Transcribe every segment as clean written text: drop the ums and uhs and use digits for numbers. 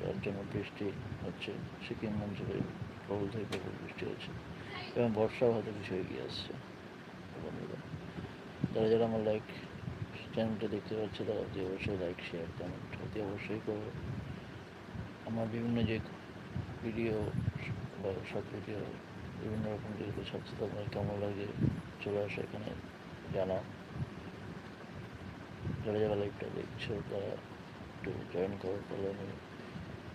যার জন্য বৃষ্টি হচ্ছে। সিকিম অঞ্চলে প্রবল থেকে প্রবল বৃষ্টি হচ্ছে এবং বর্ষাও হয়তো কিছু এগিয়ে আসছে। বন্ধুরা, যারা যারা আমার চ্যানেলটা দেখতে পাচ্ছে তারা অতি অবশ্যই লাইক শেয়ার কমেন্ট অতি অবশ্যই করবে। আমার বিভিন্ন যে ভিডিও বা শর্ট ভিডিও বিভিন্ন রকম যেগুলো ছাড়ছে আপনার কেমন লাগে চলে আসে এখানে জানাও। যারা যারা লাইভটা দেখছো তারা একটু জয়েন করো, তাহলে আমি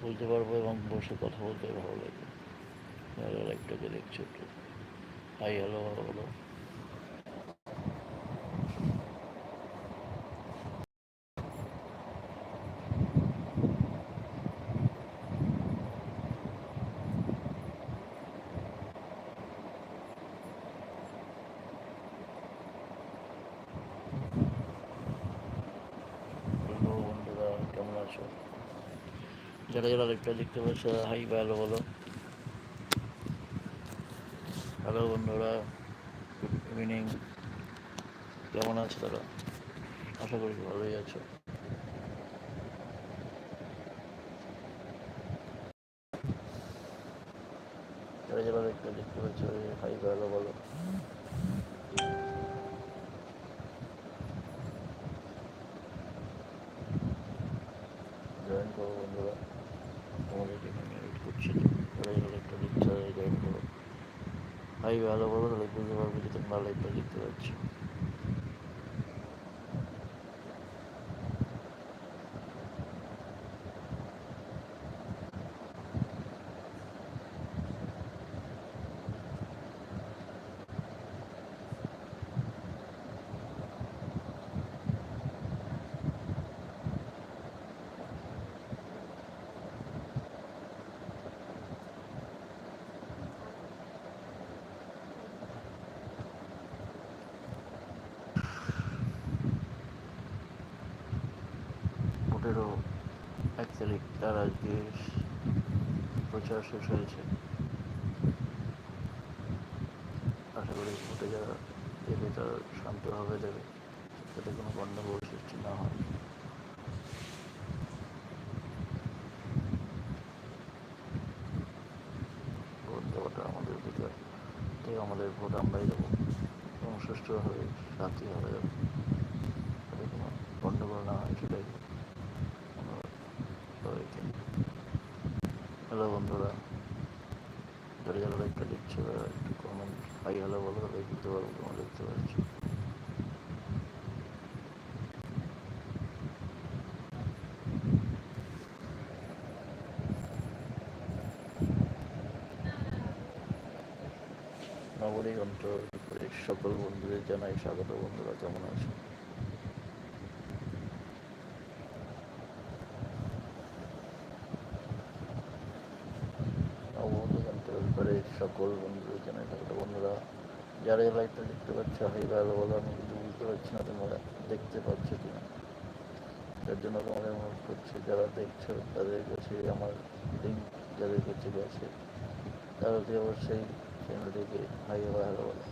বলতে পারবো এবং বসে কথা বলতে ভালো লাগবে। যারা লাইভটাকে দেখছো একটু হাই হ্যালো বলো। বন্ধুরা কেমন আছো? যারা যারা লাইভটা দেখতে পাচ্ছ হাই বা হ্যালো বলো। হ্যালো বন্ধুরা, গুড ইভিনিং। কেমন আছো তারা? আশা করি ভালোই আছো। যারা যারা লাইভটা দেখতে পাচ্ছ হাই বা হ্যালো বলো। জয়েন করো বন্ধুরা, তোমাদেরকে আমি ওয়েট করছি। যারা যারা লাইভটা দেখছো জয়েন করো, হাই বা হ্যালো বলো, তাহলে বুঝতে পারবে যে তোমরা লাইভটা দেখতে পাচ্ছ। ভোটেরও 1 তারিখ তার আজকে প্রচার শেষ হয়েছে। আশা করি ভোটে যারা দেবে তারা শান্তভাবে দেবে, যাতে কোনো গণ্ডগোল সৃষ্টি না হয়। ভোট দেওয়াটা আমাদের অধিকার, তাই আমাদের ভোট আমরাই দেবো এবং সুষ্ঠুভাবে শান্তিভাবে দেবো, যাতে কোনো গণ্ডগোল না হয় সেটাই আমরা সবাইকে। হ্যালো বন্ধুরা, যারা যারা লাইভটা দেখছো তারা একটু কমেন্ট হাই হ্যালো বলো, তাহলে বুঝতে পারবো তোমরা দেখতে পাচ্ছি। নগরীর অন্তর সকল বন্ধুদের জানাই স্বাগত। বন্ধুরা কেমন আছো? সকল বন্ধুদের জানাই স্বাগত। বন্ধুরা যারা এই লাইভটা দেখতে পাচ্ছ হাই ভালো বলো, আমি কিন্তু বুঝতে পারছি না তোমরা দেখতে পাচ্ছ কিনা, তার জন্য তোমাদের অনুরোধ করছি যারা দেখছো তাদের কাছে আমার লিঙ্ক যাদের কাছে গেছে তারা অবশ্যই চ্যানেলটিকে হাই বা হ্যালো বলো।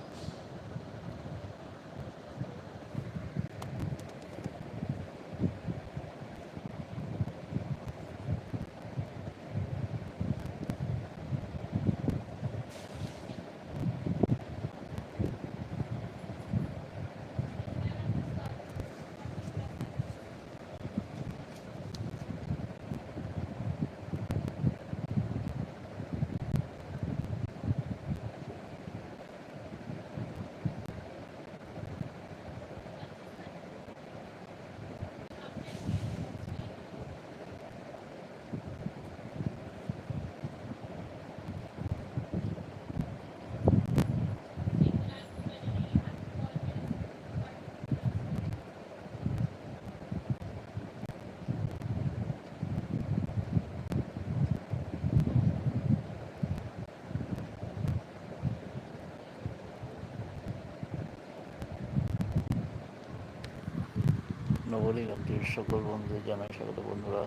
নবলী গান্ধীর সকল বন্ধুদের জানাই স্বাগত। বন্ধুরা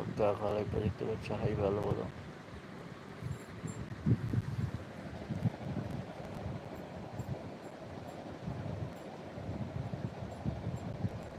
লাইভটা দেখতে পাচ্ছ হাই ভালো বলো।